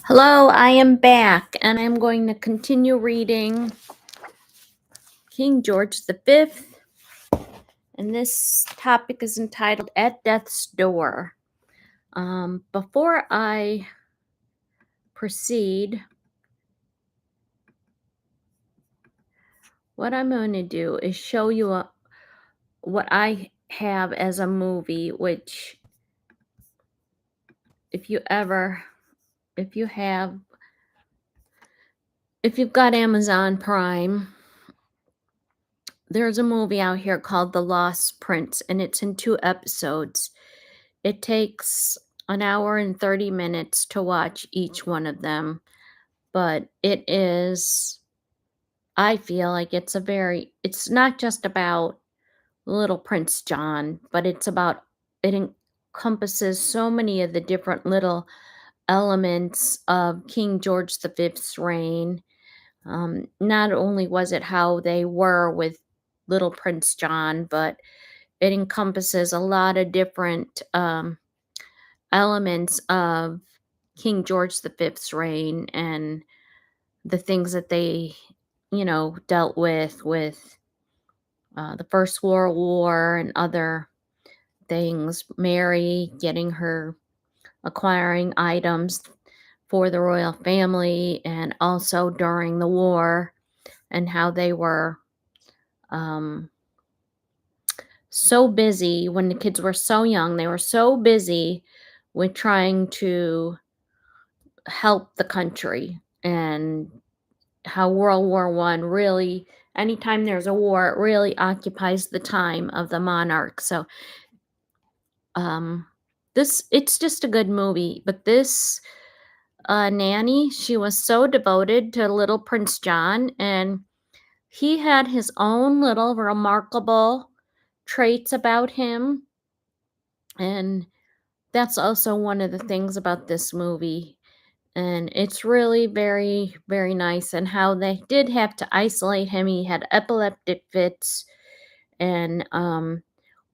Hello, I am back, and I'm going to continue reading King George V, and this topic is entitled At Death's Door. Before I proceed, what I'm going to do is show you what I have as a movie, which if you've got Amazon Prime, there's a movie out here called The Lost Prince, and it's in 2 episodes. It takes an hour and 30 minutes to watch each one of them, but I feel like it's not just about little Prince John, but it encompasses so many of the different little elements of King George V's reign. Not only was it how they were with little Prince John, but it encompasses a lot of different elements of King George V's reign and the things that they, dealt with the First World War and other things. Mary acquiring items for the royal family, and also during the war, and how they were so busy when the kids were so young. They were so busy with trying to help the country, and how World War I really, anytime there's a war, it really occupies the time of the monarch. So it's just a good movie. But this nanny, she was so devoted to little Prince John, and he had his own little remarkable traits about him. And that's also one of the things about this movie. And it's really very, very nice. And how they did have to isolate him. He had epileptic fits. And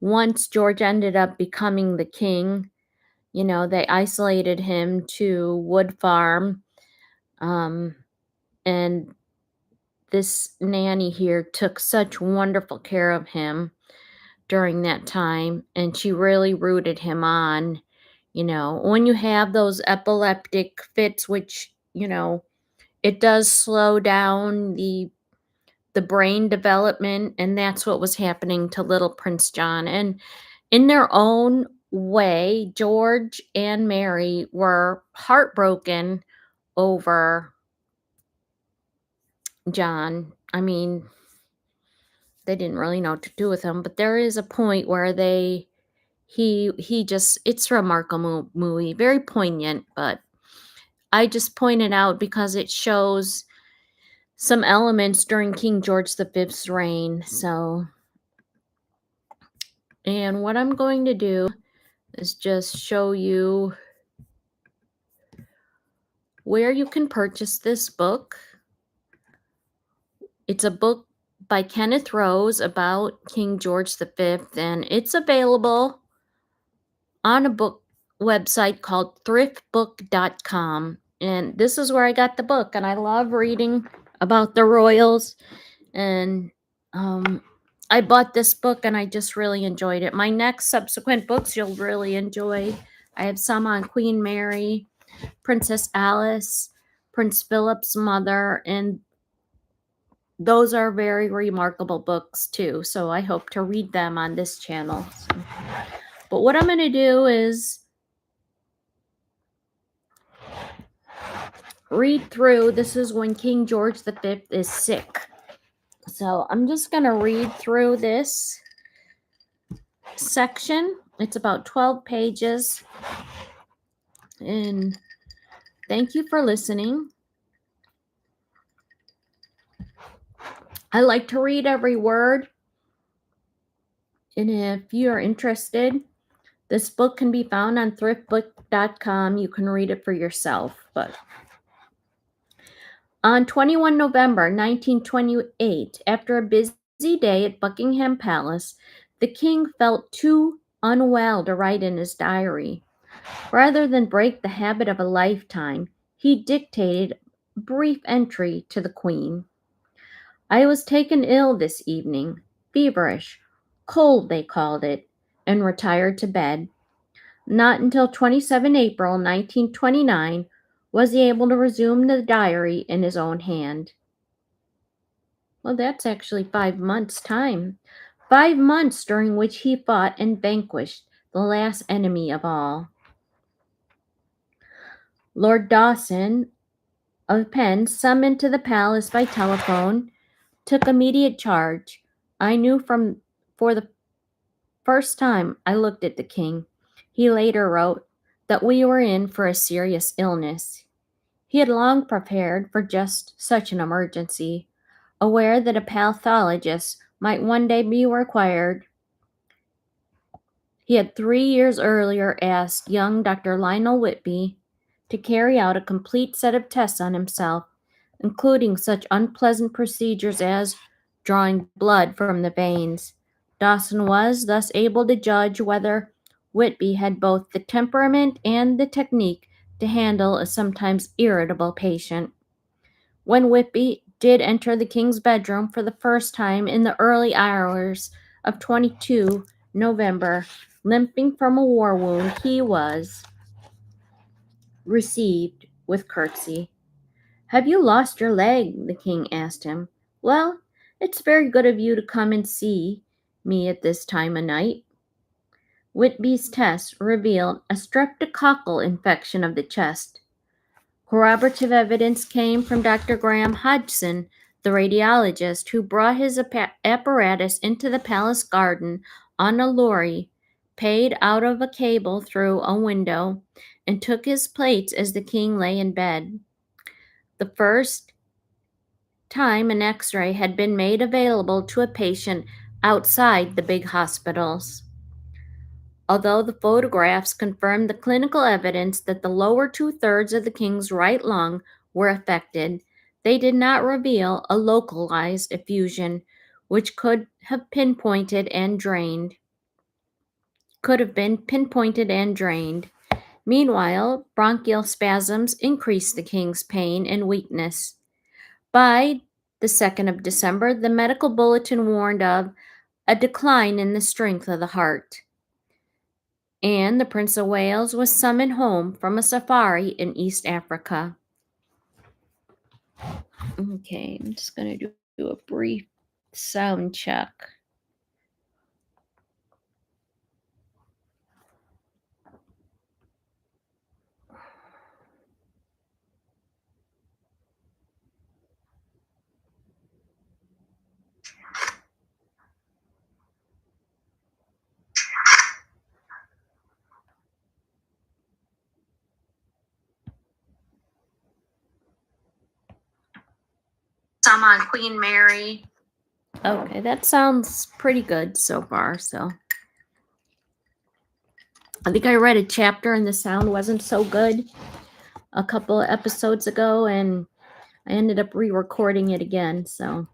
once George ended up becoming the king, they isolated him to Wood Farm. And this nanny here took such wonderful care of him during that time. And she really rooted him on. When you have those epileptic fits, which, it does slow down the brain development, and that's what was happening to little Prince John. And in their own way, George and Mary were heartbroken over John. I mean, they didn't really know what to do with him, but there is a point where it's a remarkable movie, very poignant, but I just pointed out because it shows some elements during King George V's reign. And what I'm going to do is just show you where you can purchase this book. It's a book by Kenneth Rose about King George V, and it's available on a book website called thriftbook.com. And this is where I got the book, and I love reading about the royals. And I bought this book, and I just really enjoyed it. My next subsequent books you'll really enjoy. I have some on Queen Mary, Princess Alice, Prince Philip's mother, and those are very remarkable books too. So I hope to read them on this channel. But what I'm going to do is read through. This is when King George V is sick. So I'm just going to read through this section. It's about 12 pages. And thank you for listening. I like to read every word. And if you are interested, this book can be found on thriftbook.com. You can read it for yourself. But on 21 November 1928, after a busy day at Buckingham Palace, the king felt too unwell to write in his diary. Rather than break the habit of a lifetime, he dictated a brief entry to the Queen. I was taken ill this evening, feverish, cold they called it, and retired to bed. Not until 27 April 1929 was he able to resume the diary in his own hand. Well, that's actually 5 months' time. 5 months during which he fought and vanquished the last enemy of all. Lord Dawson of Penn, summoned to the palace by telephone, took immediate charge. I knew for the first time I looked at the king. He later wrote that we were in for a serious illness. He had long prepared for just such an emergency, aware that a pathologist might one day be required. He had 3 years earlier asked young Dr. Lionel Whitby to carry out a complete set of tests on himself, including such unpleasant procedures as drawing blood from the veins. Dawson was thus able to judge whether Whitby had both the temperament and the technique to handle a sometimes irritable patient. When Whitby did enter the king's bedroom for the first time in the early hours of 22 November, limping from a war wound, he was received with curtsy. "Have you lost your leg?" the king asked him. "Well, it's very good of you to come and see me at this time of night." Whitby's test revealed a streptococcal infection of the chest. Corroborative evidence came from Dr. Graham Hodgson, the radiologist, who brought his apparatus into the palace garden on a lorry, paid out of a cable through a window, and took his plates as the king lay in bed. The first time an X-ray had been made available to a patient outside the big hospitals. Although the photographs confirmed the clinical evidence that the lower two-thirds of the king's right lung were affected, they did not reveal a localized effusion, which could have been pinpointed and drained. Meanwhile, bronchial spasms increased the king's pain and weakness. By the 2nd of December, the medical bulletin warned of a decline in the strength of the heart, and the Prince of Wales was summoned home from a safari in East Africa. Okay, I'm just going to do a brief sound check. Some on QueenMary. Okay, that sounds pretty good so far. So I think I read a chapter and the sound wasn't so good a couple of episodes ago, and I ended up re-recording it again. So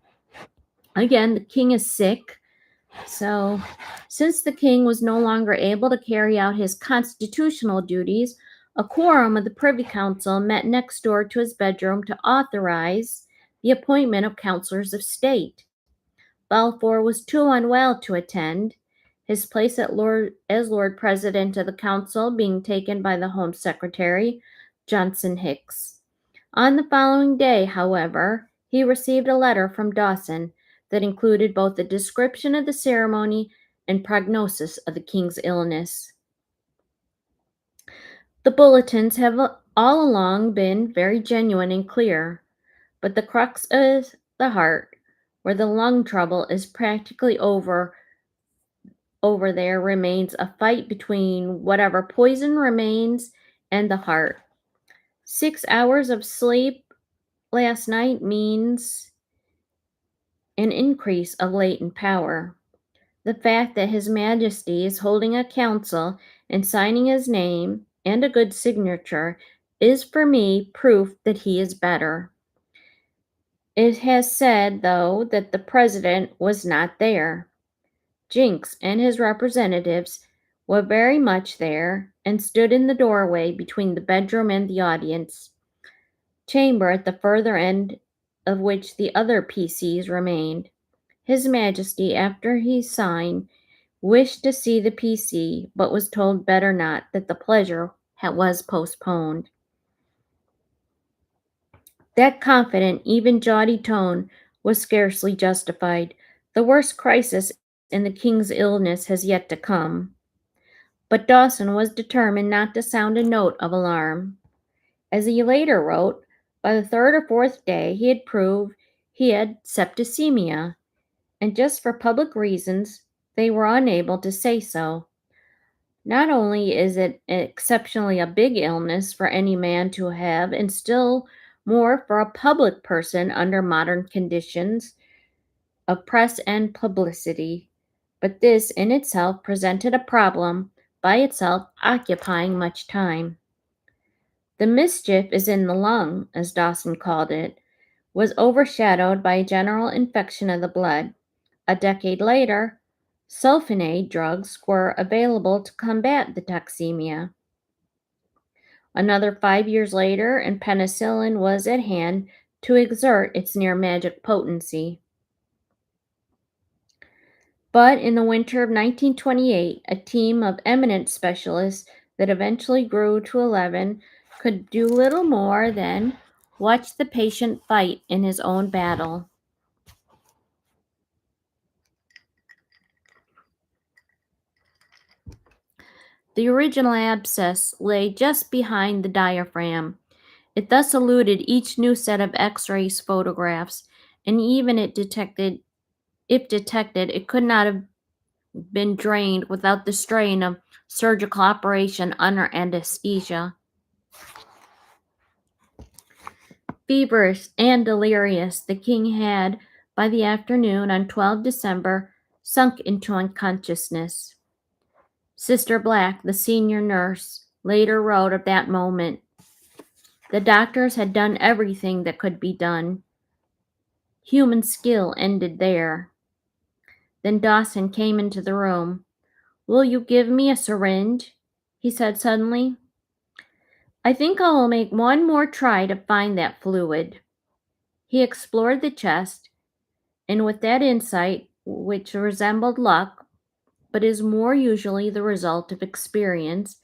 again, the king is sick. So since the king was no longer able to carry out his constitutional duties, a quorum of the Privy Council met next door to his bedroom to authorize the appointment of counselors of state. Balfour was too unwell to attend, his place as Lord President of the Council being taken by the Home Secretary, Johnson Hicks. On the following day, however, he received a letter from Dawson that included both a description of the ceremony and prognosis of the king's illness. The bulletins have all along been very genuine and clear, but the crux is the heart, where the lung trouble is practically over there remains a fight between whatever poison remains and the heart. 6 hours of sleep last night means an increase of latent power. The fact that His Majesty is holding a council and signing his name and a good signature is for me proof that he is better. It has said, though, that the president was not there. Jinks and his representatives were very much there and stood in the doorway between the bedroom and the audience. chamber at the further end of which the other PCs remained. His Majesty, after he signed, wished to see the PC, but was told better not, that the pleasure was postponed. That confident, even jaunty tone was scarcely justified. The worst crisis in the king's illness has yet to come. But Dawson was determined not to sound a note of alarm. As he later wrote, by the third or fourth day he had proved he had septicemia, and just for public reasons they were unable to say so. Not only is it exceptionally a big illness for any man to have, and still more for a public person under modern conditions of press and publicity, but this in itself presented a problem by itself occupying much time. The mischief is in the lung, as Dawson called it, was overshadowed by a general infection of the blood. A decade later, sulfonate drugs were available to combat the toxemia. Another 5 years later, and penicillin was at hand to exert its near magic potency. But in the winter of 1928, a team of eminent specialists that eventually grew to 11 could do little more than watch the patient fight in his own battle. The original abscess lay just behind the diaphragm. It thus eluded each new set of X-ray photographs, and even if detected, it could not have been drained without the strain of surgical operation under anesthesia. Feverish and delirious, the king had, by the afternoon on 12 December, sunk into unconsciousness. Sister Black, the senior nurse, later wrote of that moment, "The doctors had done everything that could be done. Human skill ended there." Then Dawson came into the room. "Will you give me a syringe?" he said suddenly. "I think I will make one more try to find that fluid." He explored the chest, and with that insight, which resembled luck, but is more usually the result of experience,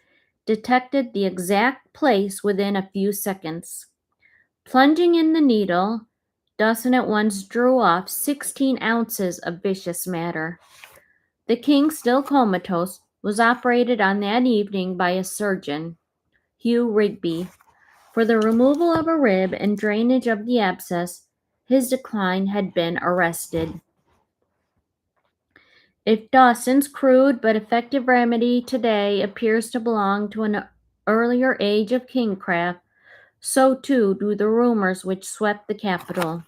detected the exact place within a few seconds. Plunging in the needle, Dawson at once drew off 16 ounces of vicious matter. The king, still comatose, was operated on that evening by a surgeon, Hugh Rigby, for the removal of a rib and drainage of the abscess. His decline had been arrested. If Dawson's crude but effective remedy today appears to belong to an earlier age of kingcraft, so too do the rumors which swept the capital.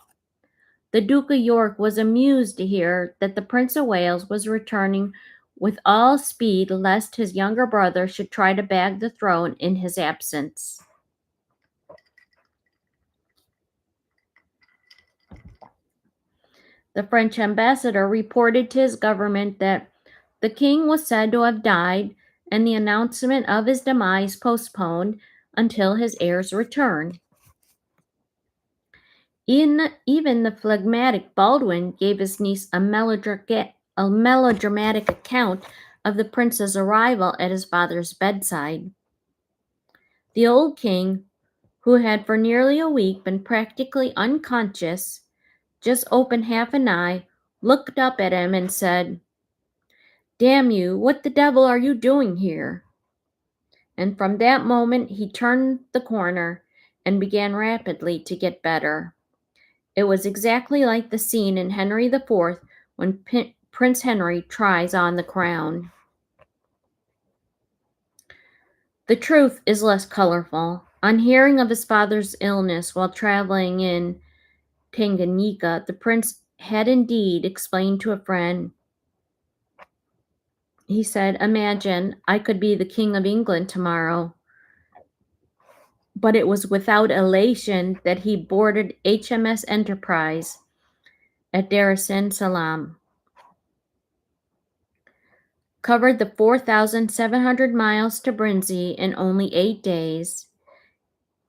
The Duke of York was amused to hear that the Prince of Wales was returning with all speed lest his younger brother should try to bag the throne in his absence. The French ambassador reported to his government that the king was said to have died and the announcement of his demise postponed until his heir's return. Even the phlegmatic Baldwin gave his niece a melodramatic account of the prince's arrival at his father's bedside. The old king, who had for nearly a week been practically unconscious, just opened half an eye, looked up at him, and said, "Damn you, what the devil are you doing here?" And from that moment he turned the corner and began rapidly to get better. It was exactly like the scene in Henry IV when Prince Henry tries on the crown. The truth is less colorful. On hearing of his father's illness while traveling in Tanganyika, the prince had indeed explained to a friend. He said, "Imagine, I could be the King of England tomorrow." But it was without elation that he boarded HMS Enterprise at Dar es Salaam, covered the 4,700 miles to Brinsley in only 8 days,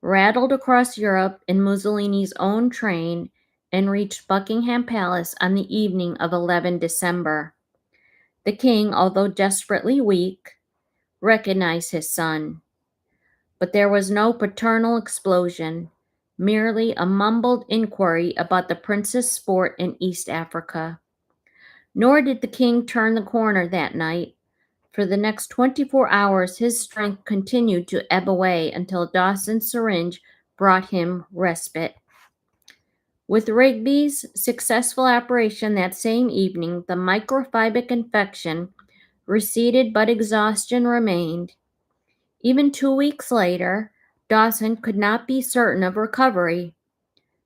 rattled across Europe in Mussolini's own train, and reached Buckingham Palace on the evening of 11 December. The king, although desperately weak, recognized his son. But there was no paternal explosion, merely a mumbled inquiry about the prince's sport in East Africa. Nor did the king turn the corner that night. For the next 24 hours, his strength continued to ebb away until Dawson's syringe brought him respite. With Rigby's successful operation that same evening, the microfibrotic infection receded, but exhaustion remained. Even 2 weeks later, Dawson could not be certain of recovery.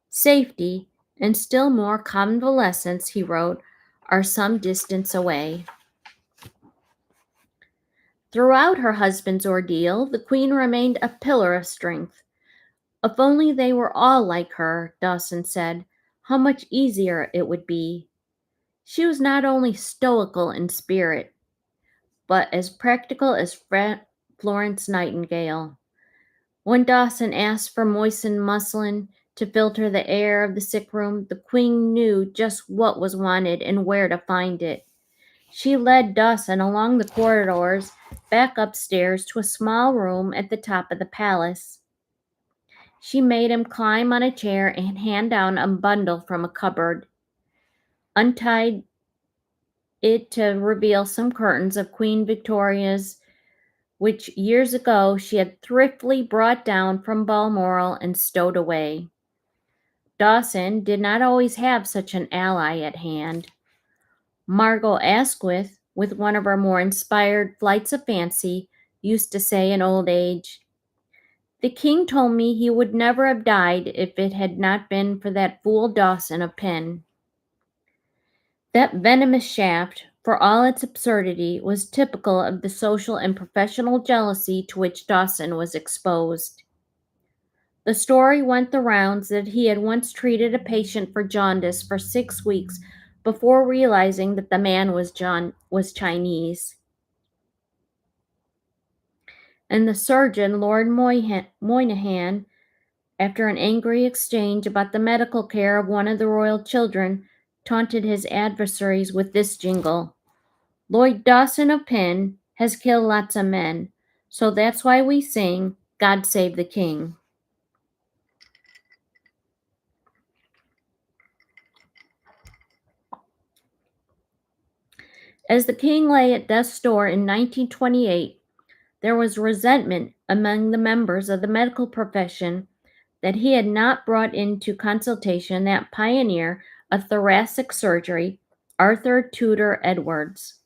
Safety, and still more convalescence, he wrote, are some distance away. Throughout her husband's ordeal, the Queen remained a pillar of strength. If only they were all like her, Dawson said, how much easier it would be. She was not only stoical in spirit, but as practical as Florence Nightingale. When Dawson asked for moistened muslin to filter the air of the sick room, the Queen knew just what was wanted and where to find it. She led Dawson along the corridors, back upstairs to a small room at the top of the palace. She made him climb on a chair and hand down a bundle from a cupboard, untied it to reveal some curtains of Queen Victoria's, which years ago she had thriftily brought down from Balmoral and stowed away. Dawson did not always have such an ally at hand. Margot Asquith, with one of her more inspired flights of fancy, used to say in old age, "The king told me he would never have died if it had not been for that fool Dawson of Penn." That venomous shaft, for all its absurdity, was typical of the social and professional jealousy to which Dawson was exposed. The story went the rounds that he had once treated a patient for jaundice for 6 weeks before realizing that the man was Chinese. And the surgeon, Lord Moynihan, after an angry exchange about the medical care of one of the royal children, taunted his adversaries with this jingle: "Lloyd Dawson of Penn has killed lots of men, so that's why we sing, 'God Save the King.'" As the king lay at death's door in 1928, there was resentment among the members of the medical profession that he had not brought into consultation that pioneer of thoracic surgery, Arthur Tudor Edwards.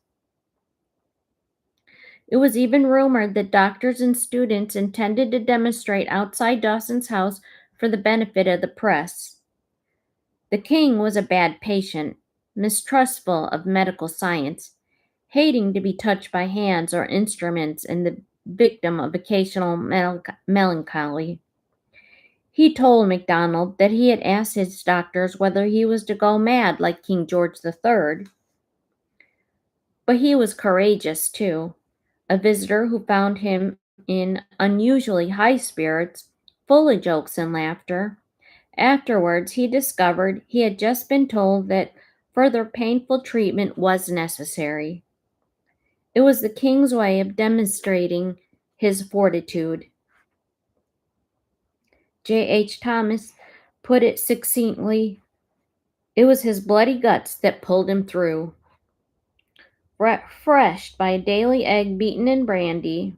It was even rumored that doctors and students intended to demonstrate outside Dawson's house for the benefit of the press. The king was a bad patient, mistrustful of medical science, hating to be touched by hands or instruments, and the victim of occasional melancholy. He told MacDonald that he had asked his doctors whether he was to go mad like King George III. But he was courageous, too. A visitor who found him in unusually high spirits, full of jokes and laughter. Afterwards, he discovered he had just been told that further painful treatment was necessary. It was the king's way of demonstrating his fortitude. J.H. Thomas put it succinctly, "It was his bloody guts that pulled him through." Refreshed by a daily egg beaten in brandy,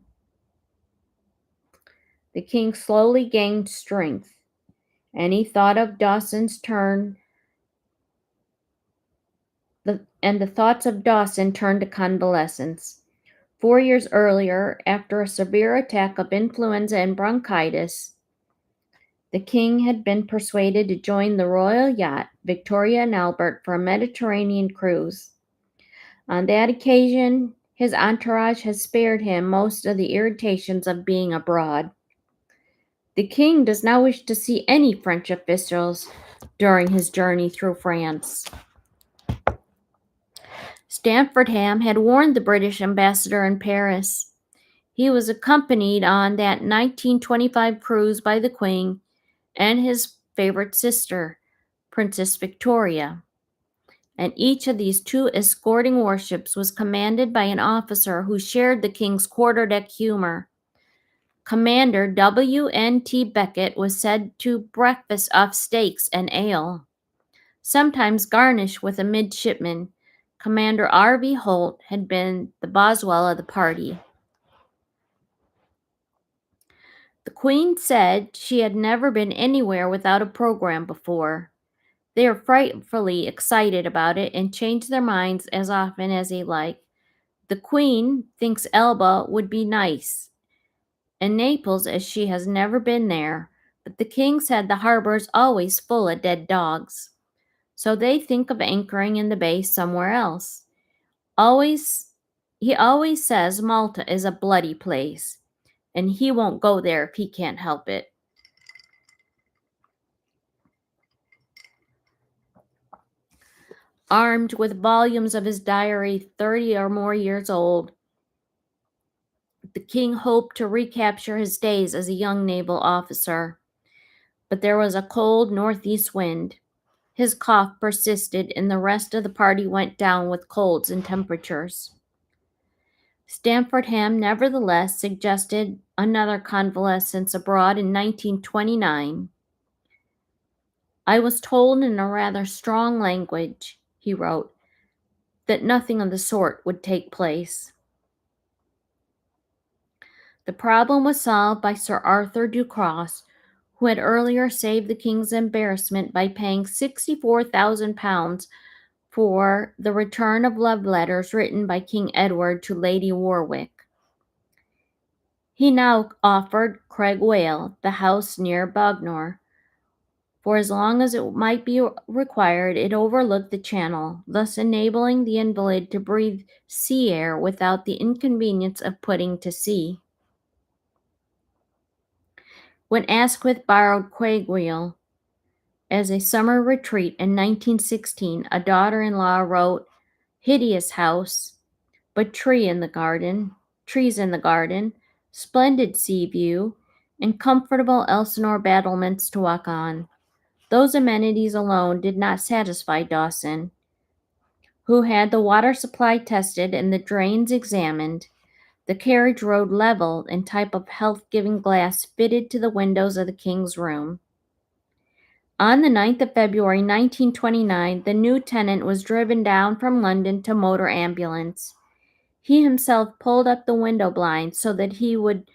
the king slowly gained strength, and he thought of Dawson's turn, and the thoughts of Dawson turned to convalescence. 4 years earlier, after a severe attack of influenza and bronchitis, the king had been persuaded to join the royal yacht, Victoria and Albert, for a Mediterranean cruise. On that occasion, his entourage had spared him most of the irritations of being abroad. The king does not wish to see any French officials during his journey through France. Stamford Ham had warned the British ambassador in Paris. He was accompanied on that 1925 cruise by the Queen and his favorite sister, Princess Victoria. And each of these two escorting warships was commanded by an officer who shared the King's quarterdeck humor. Commander W.N.T. Beckett was said to breakfast off steaks and ale, sometimes garnished with a midshipman. Commander R.V. Holt had been the Boswell of the party. The Queen said she had never been anywhere without a program before. They are frightfully excited about it and change their minds as often as they like. The Queen thinks Elba would be nice, and Naples, as she has never been there, but the King said the harbor is always full of dead dogs. So they think of anchoring in the bay somewhere else. He always says Malta is a bloody place, and he won't go there if he can't help it. Armed with volumes of his diary 30 or more years old, the King hoped to recapture his days as a young naval officer. But there was a cold northeast wind. His cough persisted, and the rest of the party went down with colds and temperatures. Stamford-Ham nevertheless suggested another convalescence abroad in 1929. I was told in a rather strong language, he wrote, that nothing of the sort would take place. The problem was solved by Sir Arthur Ducross, who had earlier saved the King's embarrassment by paying £64,000 for the return of love letters written by King Edward to Lady Warwick. He now offered Craig Whale, the house near Bognor. For as long as it might be required, it overlooked the channel, thus enabling the invalid to breathe sea air without the inconvenience of putting to sea. When Asquith borrowed Craigwheel as a summer retreat in 1916, a daughter-in-law wrote, "Hideous house, but trees in the garden, splendid sea view, and comfortable Elsinore battlements to walk on." Those amenities alone did not satisfy Dawson, who had the water supply tested and the drains examined, the carriage road leveled, and type of health-giving glass fitted to the windows of the King's room. On the 9th of February 1929, the new tenant was driven down from London to motor ambulance. He himself pulled up the window blinds so that he would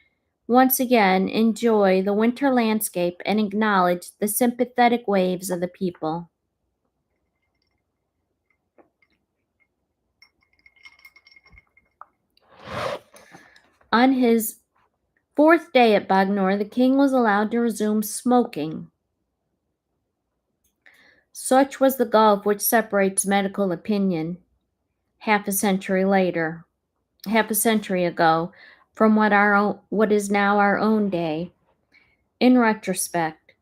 once again enjoy the winter landscape and acknowledge the sympathetic waves of the people. On his fourth day at Bognor, the King was allowed to resume smoking. Such was the gulf which separates medical opinion half a century ago, from what is now our own day. In retrospect,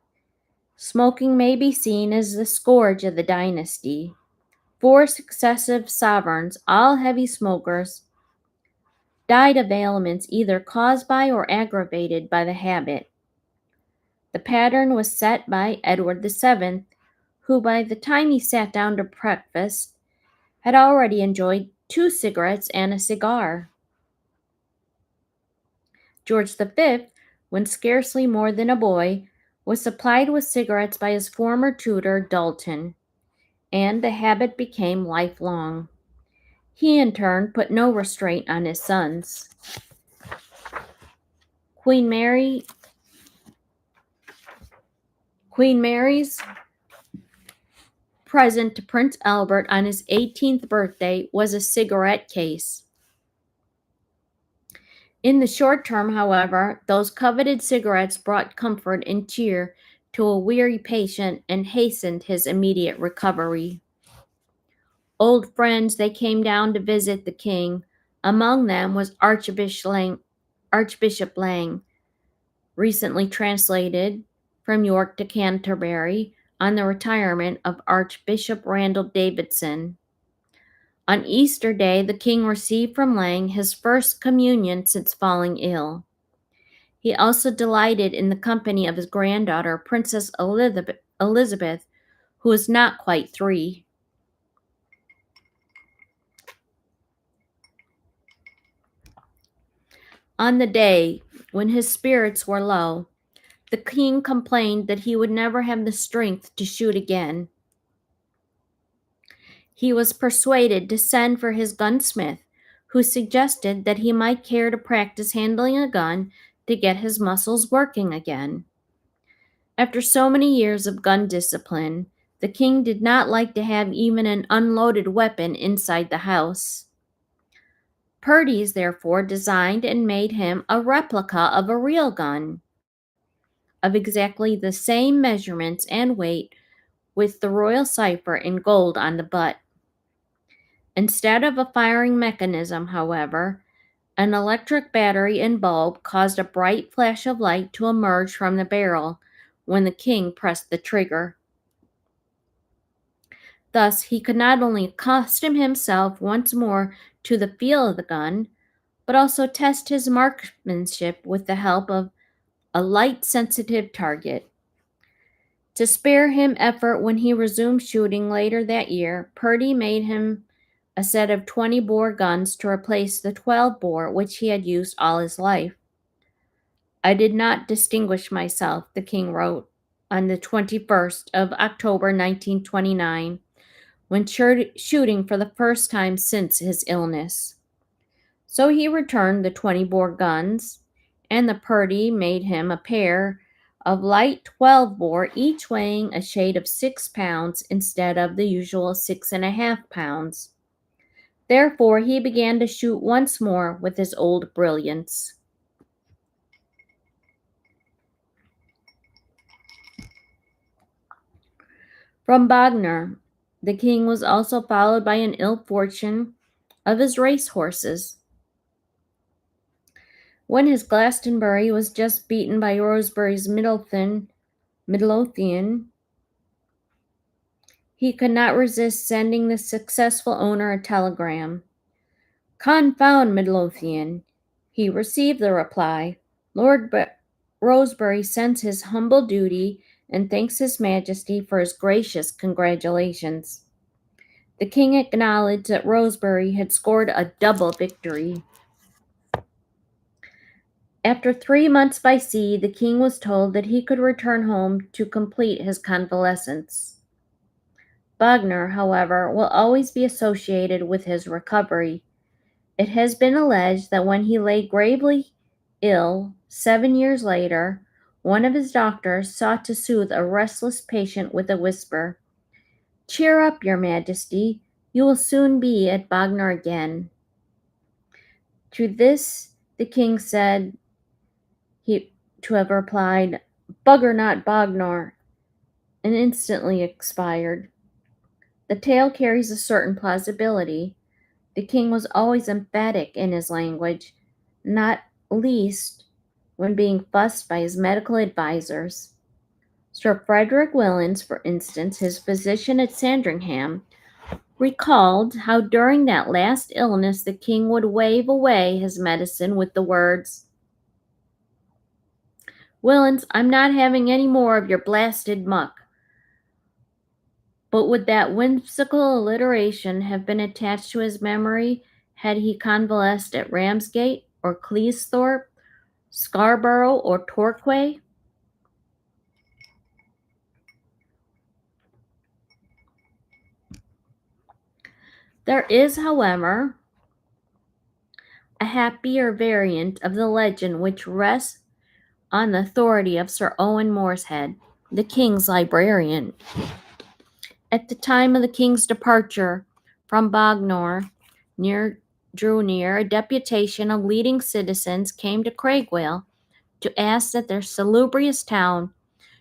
smoking may be seen as the scourge of the dynasty. 4 successive sovereigns, all heavy smokers, died of ailments either caused by or aggravated by the habit. The pattern was set by Edward VII, who by the time he sat down to breakfast had already enjoyed 2 cigarettes and a cigar. George V, when scarcely more than a boy, was supplied with cigarettes by his former tutor, Dalton, and the habit became lifelong. He, in turn, put no restraint on his sons. QueenMary's present to Prince Albert on his 18th birthday was a cigarette case. In the short term, however, those coveted cigarettes brought comfort and cheer to a weary patient and hastened his immediate recovery. Old friends, they came down to visit the King. Among them was Archbishop Lang, recently translated from York to Canterbury on the retirement of Archbishop Randall Davidson. On Easter Day, the king received from Lang his first communion since falling ill. He also delighted in the company of his granddaughter, Princess Elizabeth, who was not quite 3. On the day when his spirits were low, the king complained that he would never have the strength to shoot again. He was persuaded to send for his gunsmith, who suggested that he might care to practice handling a gun to get his muscles working again. After so many years of gun discipline, the king did not like to have even an unloaded weapon inside the house. Purdy's therefore designed and made him a replica of a real gun, of exactly the same measurements and weight, with the royal cipher in gold on the butt. Instead of a firing mechanism, however, an electric battery and bulb caused a bright flash of light to emerge from the barrel when the king pressed the trigger. Thus, he could not only accustom himself once more to the feel of the gun, but also test his marksmanship with the help of a light-sensitive target. To spare him effort when he resumed shooting later that year, Purdy made him a set of 20-bore guns to replace the 12-bore which he had used all his life. I did not distinguish myself, the king wrote on the 21st of October 1929, when shooting for the first time since his illness. So he returned the 20-bore guns, and the Purdy made him a pair of light 12-bore, each weighing a shade of 6 pounds instead of the usual 6.5 pounds. Therefore, he began to shoot once more with his old brilliance. From Wagner, the king was also followed by an ill fortune of his race horses. When his Glastonbury was just beaten by Rosebery's Midlothian, he could not resist sending the successful owner a telegram. "Confound Midlothian!" He received the reply. "Lord Rosebery sends his humble duty and thanks His Majesty for his gracious congratulations." The king acknowledged that Rosebery had scored a double victory. After 3 months by sea, the king was told that he could return home to complete his convalescence. Wagner, however, will always be associated with his recovery. It has been alleged that when he lay gravely ill 7 years later, one of his doctors sought to soothe a restless patient with a whisper, "Cheer up, Your Majesty, you will soon be at Wagner again." To this the king said to have replied, "Bugger not Bognor," and instantly expired. The tale carries a certain plausibility. The king was always emphatic in his language, not least when being fussed by his medical advisers. Sir Frederick Willens, for instance, his physician at Sandringham, recalled how during that last illness the king would wave away his medicine with the words, "Willens, I'm not having any more of your blasted muck." But would that whimsical alliteration have been attached to his memory had he convalesced at Ramsgate or Cleethorpes, Scarborough or Torquay? There is, however, a happier variant of the legend which rests on the authority of Sir Owen Morshead, the king's librarian. At the time of the king's departure from Bognor, drew near, a deputation of leading citizens came to Craigswell to ask that their salubrious town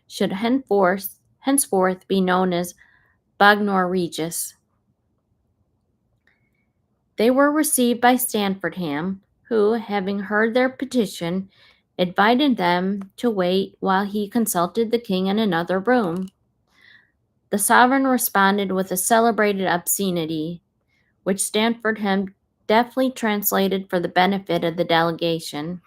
should henceforth be known as Bognor Regis. They were received by Sandringham, who, having heard their petition, invited them to wait while he consulted the king in another room. The sovereign responded with a celebrated obscenity, which Stanford had deftly translated for the benefit of the delegation.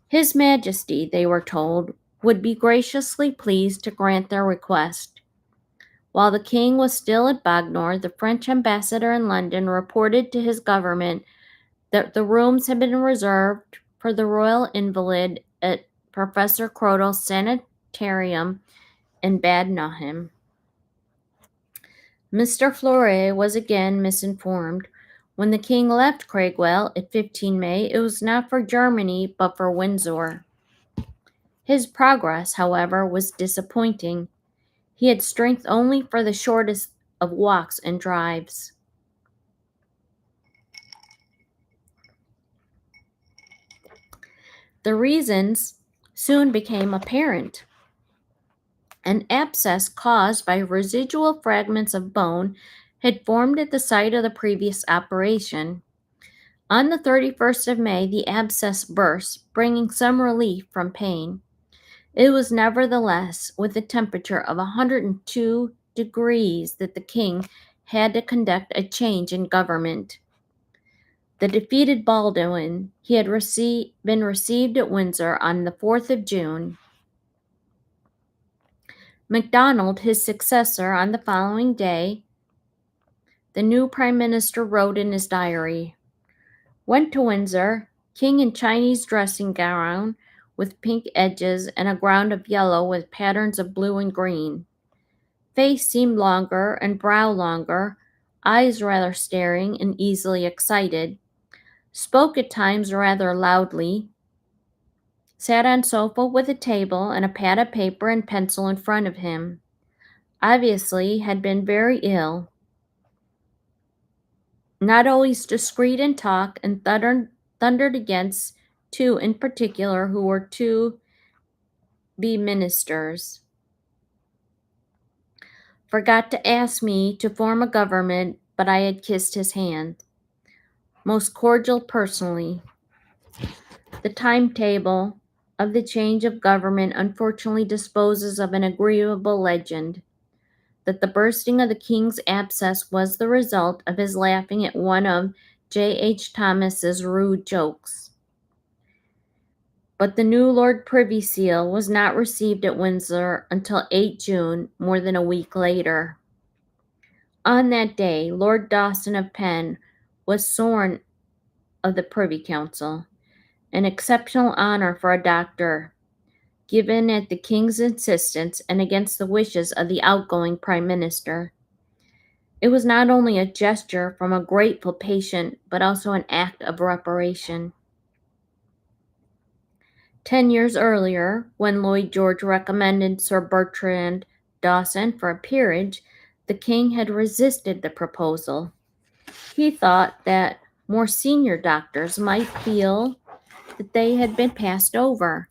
His Majesty, they were told, would be graciously pleased to grant their request. While the king was still at Bognor, the French ambassador in London reported to his government that the rooms had been reserved for the royal invalid at Professor Crotal's sanitarium in Bad Nauheim. Mr. Fleury was again misinformed. When the king left Craigswell at 15 May, it was not for Germany but for Windsor. His progress, however, was disappointing. He had strength only for the shortest of walks and drives. The reasons soon became apparent. An abscess caused by residual fragments of bone had formed at the site of the previous operation. On the 31st of May, the abscess burst, bringing some relief from pain. It was nevertheless with a temperature of 102 degrees that the king had to conduct a change in government. The defeated Baldwin, he had been received at Windsor on the 4th of June. MacDonald, his successor, on the following day, the new prime minister wrote in his diary, "Went to Windsor, king in Chinese dressing gown with pink edges and a ground of yellow with patterns of blue and green. Face seemed longer and brow longer, eyes rather staring and easily excited. Spoke at times rather loudly. Sat on sofa with a table and a pad of paper and pencil in front of him. Obviously had been very ill. Not always discreet in talk, and thundered against two in particular who were to be ministers. Forgot to ask me to form a government, but I had kissed his hand. Most cordial personally. The timetable of the change of government unfortunately disposes of an agreeable legend that the bursting of the king's abscess was the result of his laughing at one of J. H. Thomas's rude jokes. But the new Lord Privy Seal was not received at Windsor until 8 June, more than a week later. On that day, Lord Dawson of Penn was sworn of the Privy Council, an exceptional honor for a doctor, given at the king's insistence and against the wishes of the outgoing prime minister. It was not only a gesture from a grateful patient, but also an act of reparation. 10 years earlier, when Lloyd George recommended Sir Bertrand Dawson for a peerage, the king had resisted the proposal. He thought that more senior doctors might feel that they had been passed over,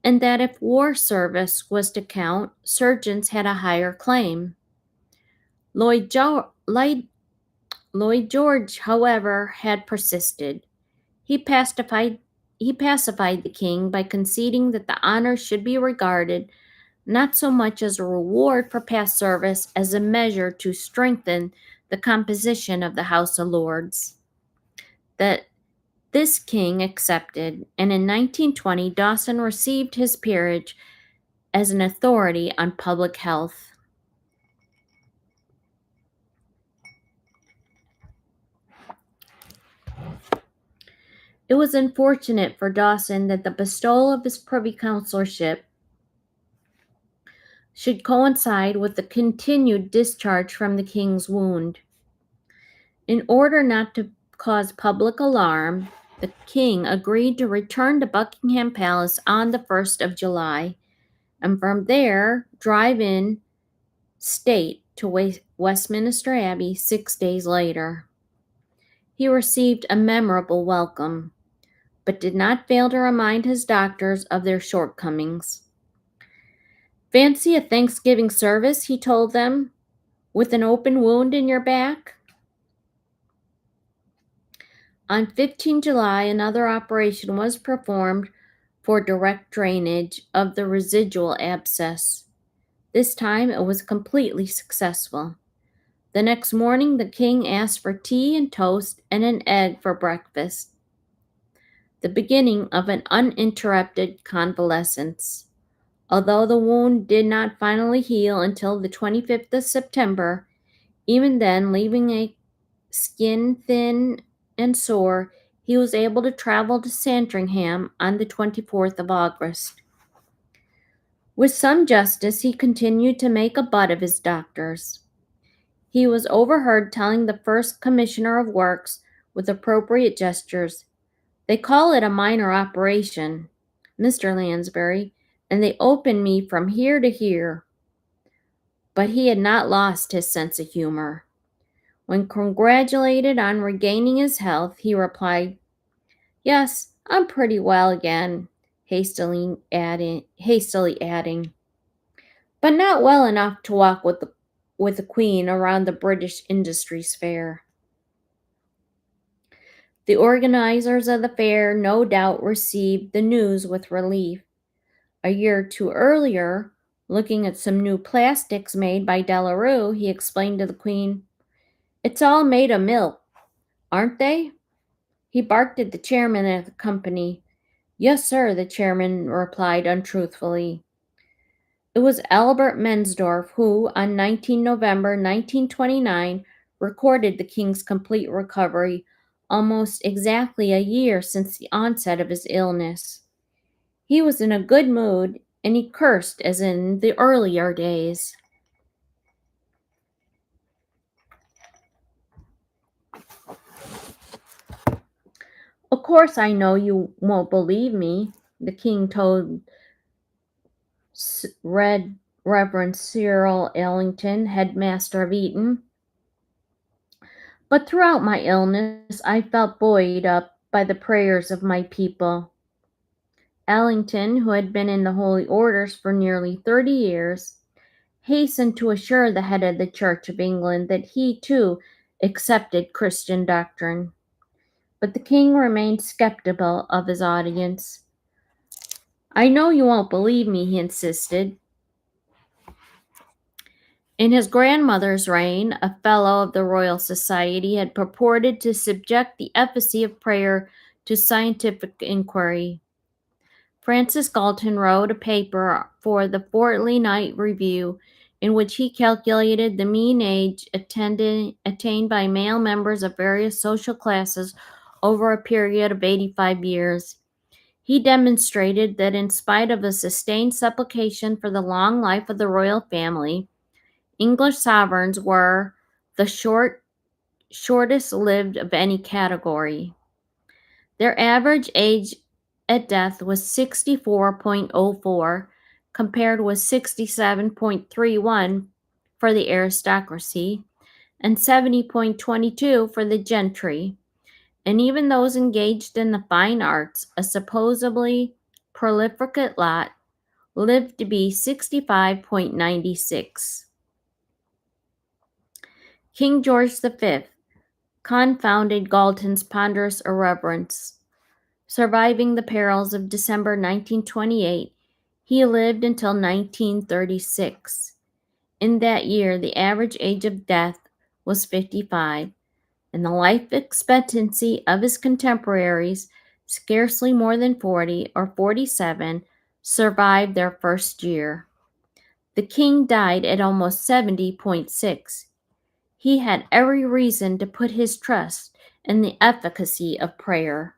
and that if war service was to count, surgeons had a higher claim. Lloyd George, however, had persisted. He pacified the king by conceding that the honor should be regarded not so much as a reward for past service as a measure to strengthen the composition of the House of Lords. That this king accepted, and in 1920 Dawson received his peerage as an authority on public health. It was unfortunate for Dawson that the bestowal of his privy councillorship should coincide with the continued discharge from the king's wound. In order not to cause public alarm, the king agreed to return to Buckingham Palace on the 1st of July, and from there drive in state to Westminster Abbey 6 days later. He received a memorable welcome, but did not fail to remind his doctors of their shortcomings. "Fancy a Thanksgiving service," he told them, "with an open wound in your back." On 15 July, another operation was performed for direct drainage of the residual abscess. This time it was completely successful. The next morning, the king asked for tea and toast and an egg for breakfast, the beginning of an uninterrupted convalescence. Although the wound did not finally heal until the 25th of September, even then, leaving a skin thin and sore, he was able to travel to Sandringham on the 24th of August. With some justice, he continued to make a butt of his doctors. He was overheard telling the first commissioner of works, with appropriate gestures, "They call it a minor operation, Mr. Lansbury, and they open me from here to here." But he had not lost his sense of humor. When congratulated on regaining his health, he replied, "Yes, I'm pretty well again," hastily adding, "but not well enough to walk with the Queen around the British Industries Fair." The organizers of the fair no doubt received the news with relief. A year or two earlier, looking at some new plastics made by Delarue, he explained to the Queen, "It's all made of milk, aren't they?" He barked at the chairman of the company. "Yes, sir," the chairman replied untruthfully. It was Albert Mensdorf who, on 19 November 1929, recorded the king's complete recovery, almost exactly a year since the onset of his illness. He was in a good mood, and he cursed as in the earlier days. "Of course I know you won't believe me," the king told Reverend Cyril Ellington, headmaster of Eton. "But throughout my illness I felt buoyed up by the prayers of my people." Ellington, who had been in the Holy Orders for nearly 30 years, hastened to assure the head of the Church of England that he, too, accepted Christian doctrine. But the king remained skeptical of his audience. "I know you won't believe me," he insisted. In his grandmother's reign, a fellow of the Royal Society had purported to subject the efficacy of prayer to scientific inquiry. Francis Galton wrote a paper for the Fortnightly Night Review in which he calculated the mean age attained by male members of various social classes over a period of 85 years. He demonstrated that in spite of a sustained supplication for the long life of the royal family, English sovereigns were the shortest lived of any category. Their average age at death was 64.04, compared with 67.31 for the aristocracy and 70.22 for the gentry, and even those engaged in the fine arts, a supposedly prolific lot, lived to be 65.96. King George V confounded Galton's ponderous irreverence. Surviving the perils of December 1928, he lived until 1936. In that year, the average age of death was 55, and the life expectancy of his contemporaries, scarcely more than 40 or 47, survived their first year. The king died at almost 70.6. He had every reason to put his trust in the efficacy of prayer.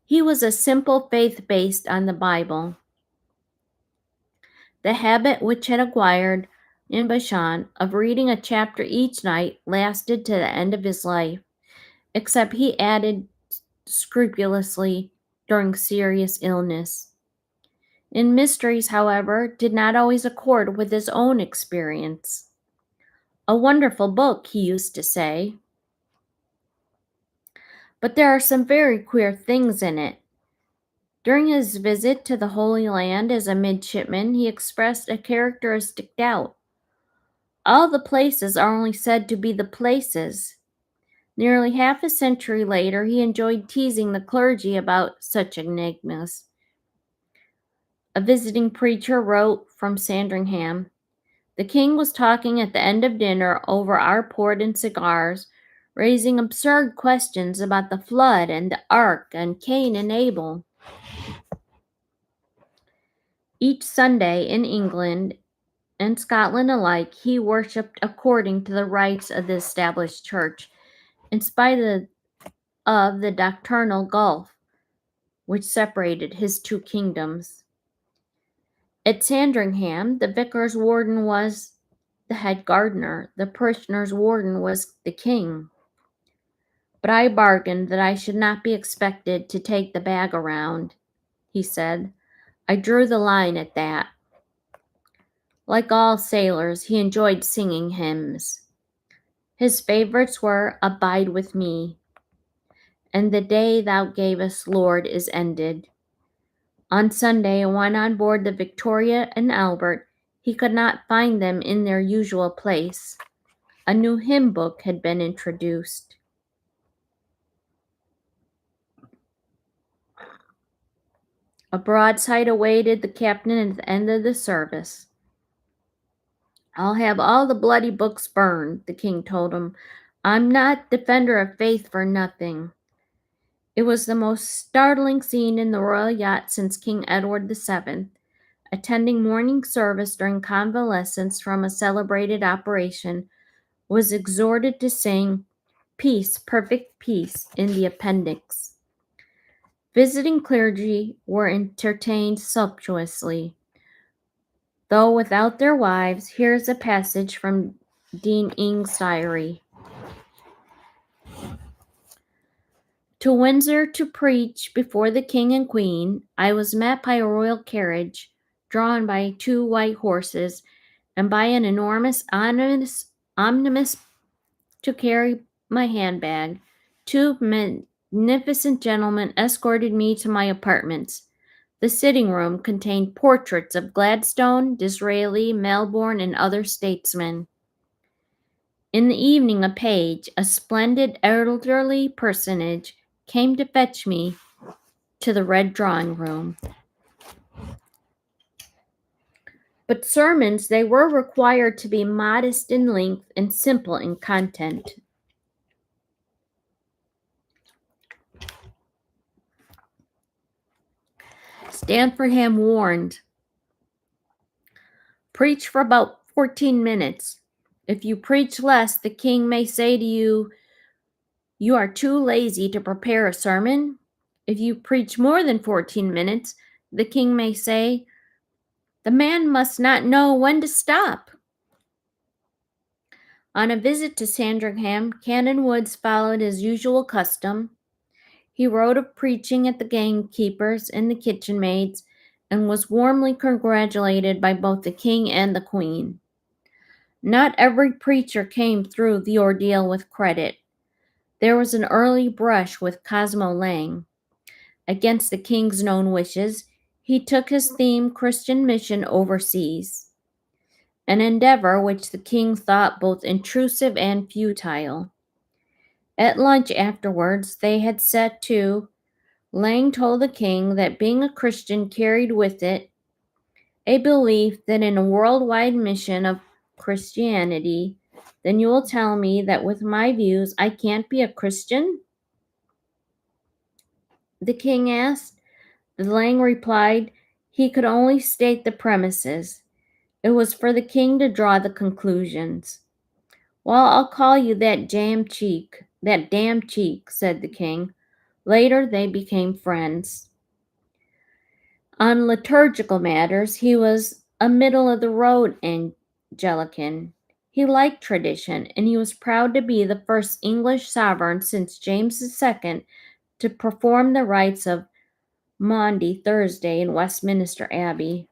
He was a simple faith based on the Bible. The habit which had acquired in Bashan of reading a chapter each night lasted to the end of his life, except he added scrupulously during serious illness. In mysteries, however, did not always accord with his own experience. "A wonderful book," he used to say, "but there are some very queer things in it." During his visit to the Holy Land as a midshipman, he expressed a characteristic doubt. "All the places are only said to be the places." Nearly half a century later, he enjoyed teasing the clergy about such enigmas. A visiting preacher wrote from Sandringham. The king was talking at the end of dinner over our port and cigars, raising absurd questions about the flood and the ark and Cain and Abel. Each Sunday in England and Scotland alike, he worshipped according to the rites of the established church, in spite of the doctrinal gulf which separated his two kingdoms. At Sandringham, the vicar's warden was the head gardener, the parishioner's warden was the king. But I bargained that I should not be expected to take the bag around, he said. I drew the line at that. Like all sailors, he enjoyed singing hymns. His favorites were Abide with Me, and The Day Thou Gavest, Lord, is Ended. On Sunday, when on board the Victoria and Albert, he could not find them in their usual place. A new hymn book had been introduced. A broadside awaited the captain at the end of the service. I'll have all the bloody books burned, the king told him. I'm not defender of faith for nothing. It was the most startling scene in the royal yacht since King Edward VII, attending morning service during convalescence from a celebrated operation, was exhorted to sing Peace, Perfect Peace in the appendix. Visiting clergy were entertained sumptuously. Though without their wives, here is a passage from Dean Ing's diary. To Windsor to preach before the king and queen, I was met by a royal carriage, drawn by 2 white horses, and by an enormous omnibus to carry my handbag. 2 magnificent gentlemen escorted me to my apartments. The sitting room contained portraits of Gladstone, Disraeli, Melbourne, and other statesmen. In the evening, a page, a splendid elderly personage, came to fetch me to the red drawing room. But sermons, they were required to be modest in length and simple in content. Stanfordham warned, preach for about 14 minutes. If you preach less, the king may say to you, you are too lazy to prepare a sermon. If you preach more than 14 minutes, the king may say, the man must not know when to stop. On a visit to Sandringham, Canon Woods followed his usual custom. He wrote of preaching at the gamekeepers and the kitchen maids, and was warmly congratulated by both the king and the queen. Not every preacher came through the ordeal with credit. There was an early brush with Cosmo Lang. Against the king's known wishes, he took his theme Christian mission overseas, an endeavor which the king thought both intrusive and futile. At lunch afterwards, they had set to. Lang told the king that being a Christian carried with it a belief that in a worldwide mission of Christianity, then you will tell me that with my views I can't be a Christian? The king asked. The Lang replied he could only state the premises. It was for the king to draw the conclusions. Well, I'll call you that damn cheek, said the king. Later they became friends. On liturgical matters, he was a middle-of-the-road Anglican. He liked tradition, and he was proud to be the first English sovereign since James II to perform the rites of Maundy Thursday in Westminster Abbey.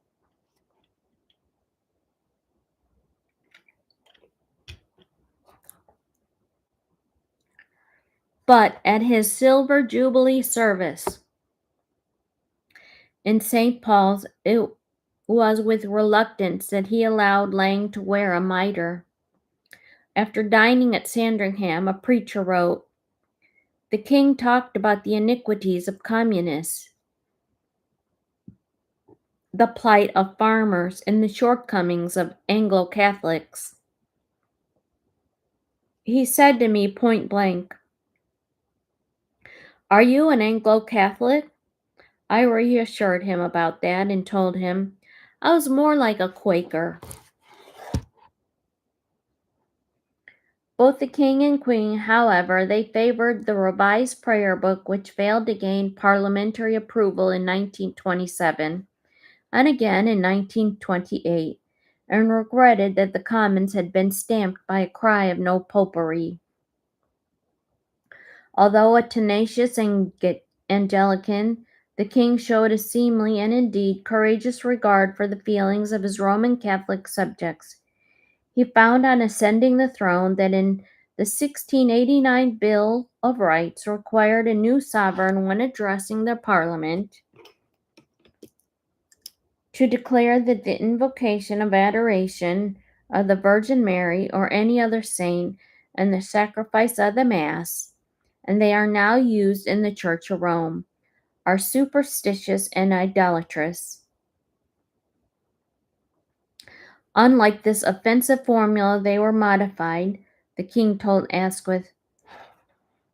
But at his Silver Jubilee service in St. Paul's, it was with reluctance that he allowed Lang to wear a mitre. After dining at Sandringham, a preacher wrote, the king talked about the iniquities of communists. the plight of farmers and the shortcomings of Anglo-Catholics. He said to me point blank, "Are you an Anglo-Catholic?" I reassured him about that and told him I was more like a Quaker. Both the king and queen, however, they favored the revised prayer book, which failed to gain parliamentary approval in 1927 and again in 1928, and regretted that the Commons had been stamped by a cry of no popery. Although a tenacious Anglican, the king showed a seemly and indeed courageous regard for the feelings of his Roman Catholic subjects. He found on ascending the throne that in the 1689 Bill of Rights required a new sovereign when addressing the Parliament to declare that the invocation of adoration of the Virgin Mary or any other saint and the sacrifice of the Mass, and they are now used in the Church of Rome, are superstitious and idolatrous. Unlike this offensive formula, they were modified, the king told Asquith.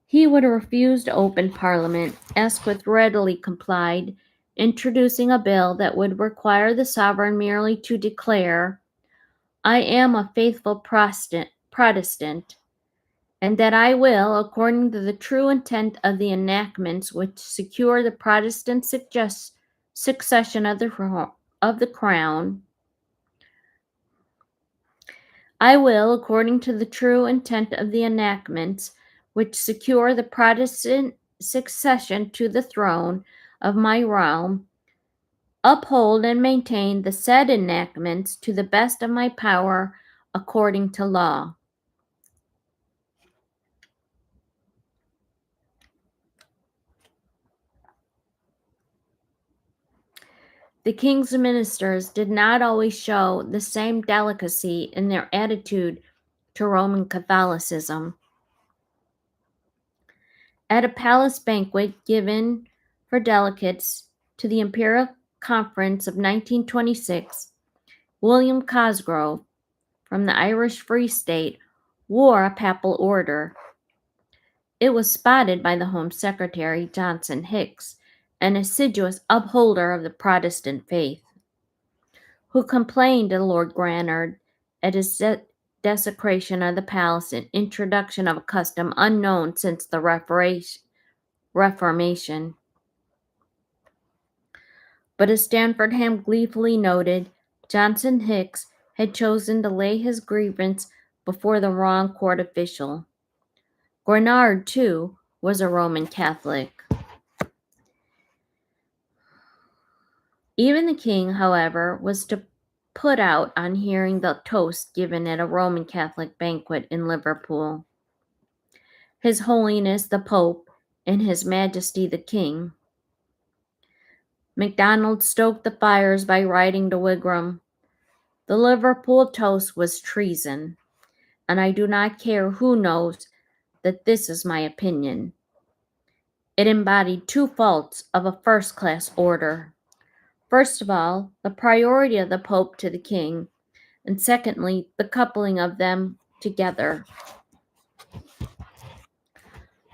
He would refuse to open Parliament. Asquith readily complied, introducing a bill that would require the sovereign merely to declare, "I am a faithful Protestant, and that I will, according to the true intent of the enactments which secure the Protestant succession of the crown, I will, according to the true intent of the enactments which secure the Protestant succession to the throne of my realm, uphold and maintain the said enactments to the best of my power according to law." The king's ministers did not always show the same delicacy in their attitude to Roman Catholicism. At a palace banquet given for delegates to the Imperial Conference of 1926, William Cosgrove, from the Irish Free State, wore a papal order. It was spotted by the Home Secretary, Johnson Hicks, an assiduous upholder of the Protestant faith, who complained to Lord Granard at his desecration of the palace and introduction of a custom unknown since the Reformation. But as Stanfordham gleefully noted, Johnson Hicks had chosen to lay his grievance before the wrong court official. Granard, too, was a Roman Catholic. Even the king, however, was to put out on hearing the toast given at a Roman Catholic banquet in Liverpool. His Holiness the Pope and His Majesty the King. MacDonald stoked the fires by writing to Wigram, "The Liverpool toast was treason, and I do not care who knows that this is my opinion. It embodied two faults of a first-class order. First of all, the priority of the Pope to the King, and secondly, the coupling of them together."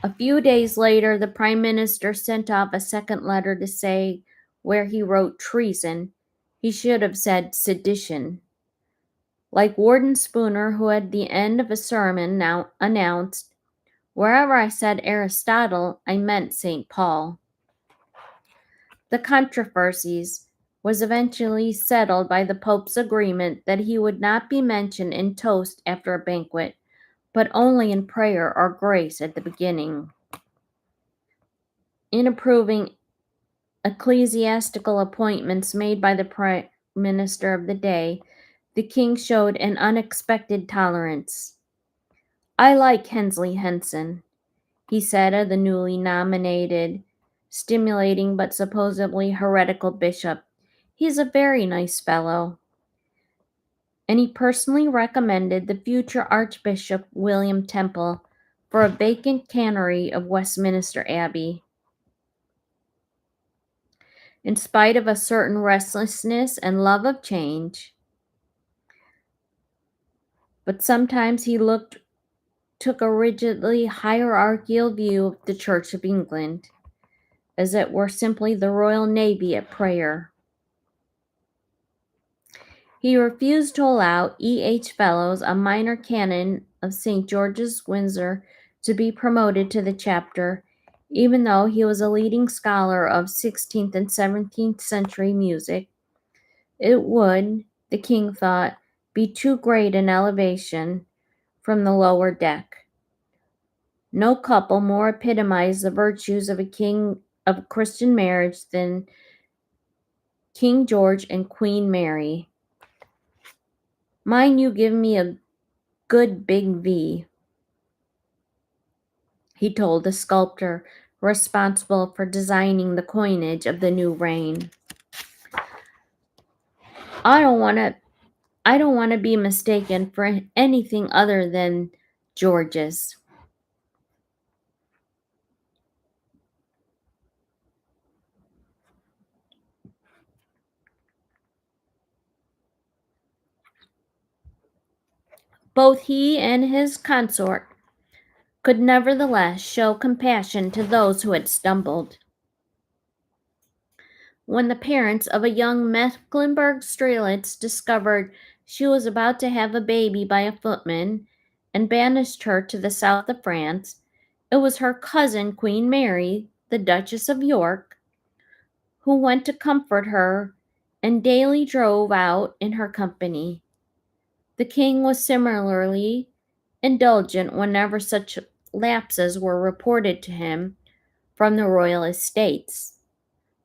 A few days later, the Prime Minister sent off a second letter to say where he wrote treason, he should have said sedition. Like Warden Spooner, who at the end of a sermon now announced, "Wherever I said Aristotle, I meant St. Paul." The controversies was eventually settled by the Pope's agreement that he would not be mentioned in toast after a banquet, but only in prayer or grace at the beginning. In approving ecclesiastical appointments made by the Prime Minister of the day, the king showed an unexpected tolerance. "I like Hensley Henson," he said of the newly nominated, stimulating but supposedly heretical bishop. "He's a very nice fellow." And he personally recommended the future Archbishop William Temple for a vacant canonry of Westminster Abbey. In spite of a certain restlessness and love of change, but sometimes he took a rigidly hierarchical view of the Church of England, as it were simply the Royal Navy at prayer. He refused to allow E. H. Fellows, a minor canon of St. George's, Windsor, to be promoted to the chapter, even though he was a leading scholar of 16th and 17th century music. It would, the king thought, be too great an elevation from the lower deck. No couple more epitomized the virtues of a Christian marriage than King George and Queen Mary. Mind you give me a good big V, he told the sculptor responsible for designing the coinage of the new reign. I don't want to be mistaken for anything other than George's. Both he and his consort could nevertheless show compassion to those who had stumbled. When the parents of a young Mecklenburg Strelitz discovered she was about to have a baby by a footman and banished her to the south of France, it was her cousin Queen Mary, the Duchess of York, who went to comfort her and daily drove out in her company. The king was similarly indulgent whenever such lapses were reported to him from the royal estates.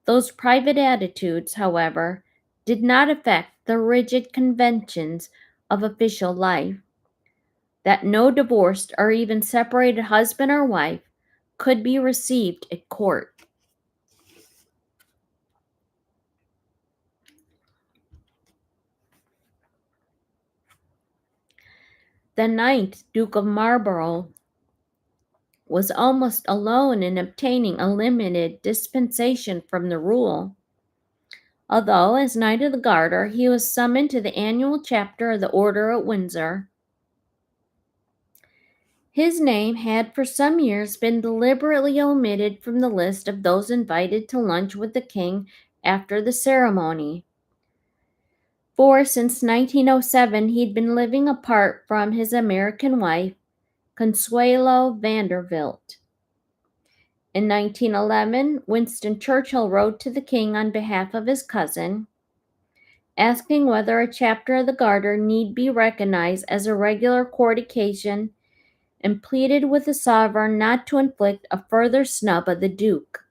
Those private attitudes, however, did not affect the rigid conventions of official life, that no divorced or even separated husband or wife could be received at court. The ninth Duke of Marlborough was almost alone in obtaining a limited dispensation from the rule. Although, as Knight of the Garter, he was summoned to the annual chapter of the Order at Windsor, his name had for some years been deliberately omitted from the list of those invited to lunch with the king after the ceremony. For since 1907 he'd been living apart from his American wife, Consuelo Vanderbilt. In 1911, Winston Churchill wrote to the king on behalf of his cousin, asking whether a chapter of the Garter need be recognized as a regular court occasion, and pleaded with the sovereign not to inflict a further snub of the Duke.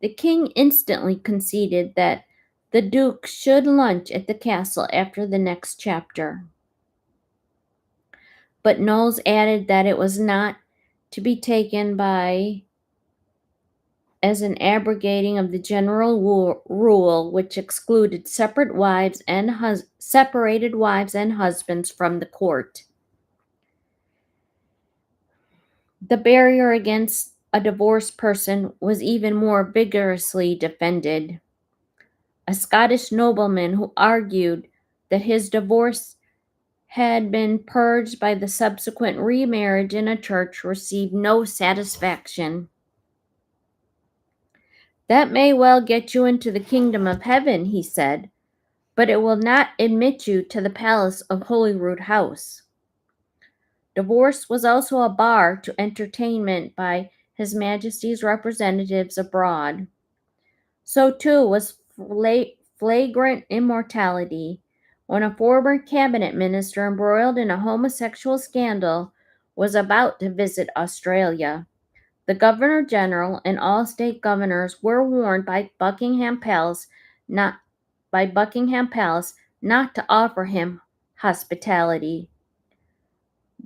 The king instantly conceded that the Duke should lunch at the castle after the next chapter. But Knowles added that it was not to be taken as an abrogating of the general rule which excluded separated wives and husbands from the court. The barrier against a divorced person was even more vigorously defended. A Scottish nobleman who argued that his divorce had been purged by the subsequent remarriage in a church received no satisfaction. That may well get you into the kingdom of heaven, he said, but it will not admit you to the palace of Holyrood House. Divorce was also a bar to entertainment by His Majesty's representatives abroad. So too was flagrant immorality. When a former cabinet minister embroiled in a homosexual scandal was about to visit Australia, the Governor General and all state governors were warned by Buckingham Palace not to offer him hospitality.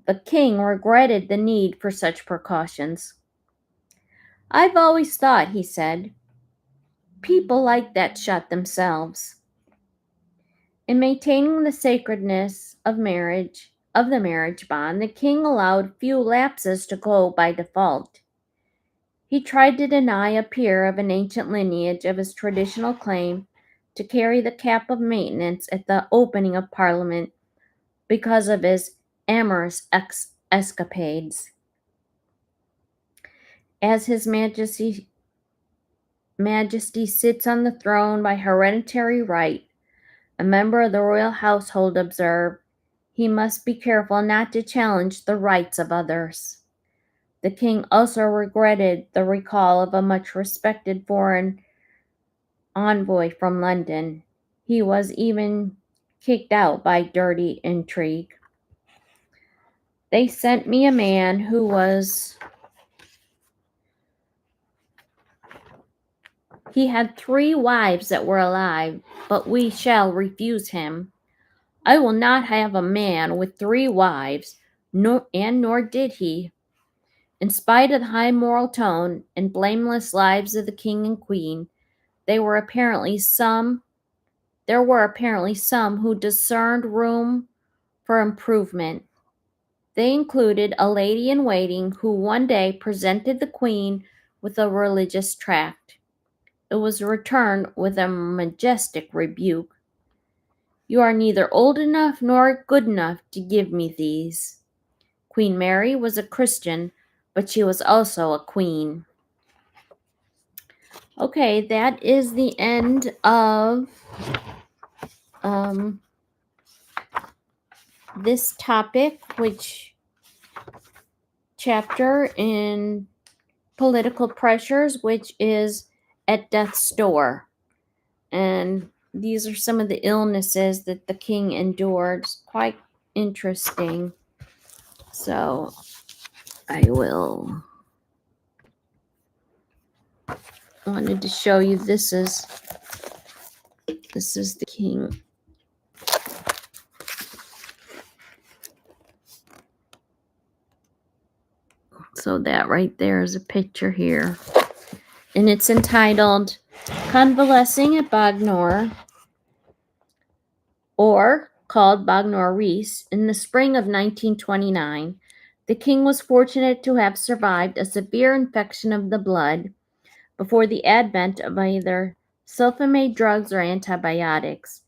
The king regretted the need for such precautions. "I've always thought," he said, "people like that shot themselves." In maintaining the sacredness of the marriage bond, the king allowed few lapses to go by default. He tried to deny a peer of an ancient lineage of his traditional claim to carry the cap of maintenance at the opening of Parliament because of his amorous escapades. As His Majesty sits on the throne by hereditary right, a member of the royal household observed, he must be careful not to challenge the rights of others. The king also regretted the recall of a much respected foreign envoy from London. He was even kicked out by dirty intrigue. They sent me a man he had 3 wives that were alive, but we shall refuse him. I will not have a man with 3 wives, nor did he. In spite of the high moral tone and blameless lives of the king and queen, there were apparently some who discerned room for improvement. They included a lady-in-waiting who one day presented the queen with a religious tract. It was returned with a majestic rebuke. You are neither old enough nor good enough to give me these. Queen Mary was a Christian, but she was also a queen. Okay, that is the end of this topic, which chapter in Political Pressures, which is at death's door. And these are some of the illnesses that the king endured. It's quite interesting. So I wanted to show you this is the king. So that right there is a picture here. And it's entitled Convalescing at Bognor, or called Bognor Rees. In the spring of 1929, the king was fortunate to have survived a severe infection of the blood before the advent of either sulfamide drugs or antibiotics.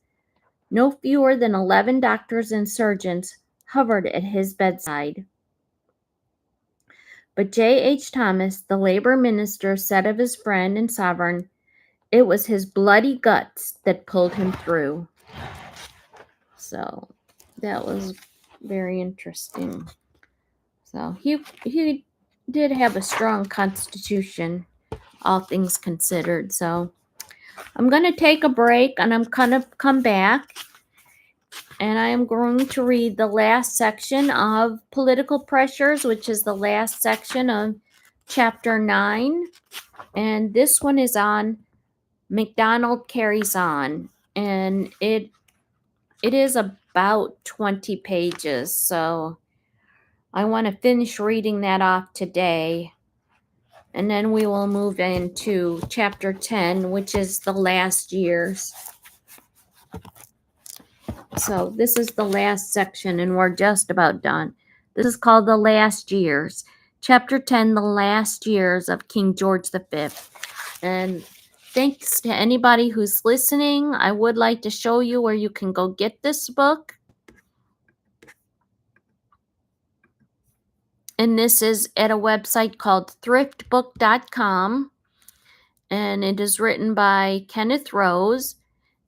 No fewer than 11 doctors and surgeons hovered at his bedside. But J.H. Thomas, the labor minister, said of his friend and sovereign, it was his bloody guts that pulled him through. So that was very interesting. So he did have a strong constitution, all things considered. So I'm going to take a break and I'm going to come back and I am going to read the last section of Political Pressures, which is the last section of chapter 9. And this one is on MacDonald Carries On. And it is about 20 pages. So I want to finish reading that off today. And then we will move into chapter 10, which is the last years. So this is the last section, and we're just about done. This is called The Last Years. Chapter 10, The Last Years of King George V. And thanks to anybody who's listening. I would like to show you where you can go get this book. And this is at a website called thriftbook.com. And it is written by Kenneth Rose.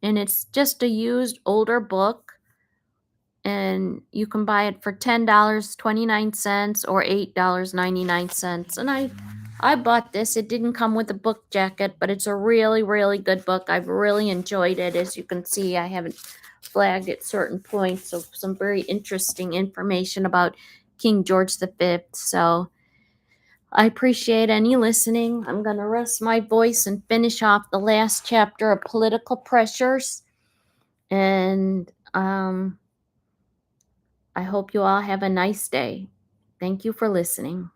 And it's just a used older book. And you can buy it for $10.29 or $8.99. And I bought this. It didn't come with a book jacket, but it's a really, really good book. I've really enjoyed it. As you can see, I haven't flagged at certain points. So some very interesting information about King George V. So I appreciate any listening. I'm going to rest my voice and finish off the last chapter of Political Pressures. And I hope you all have a nice day. Thank you for listening.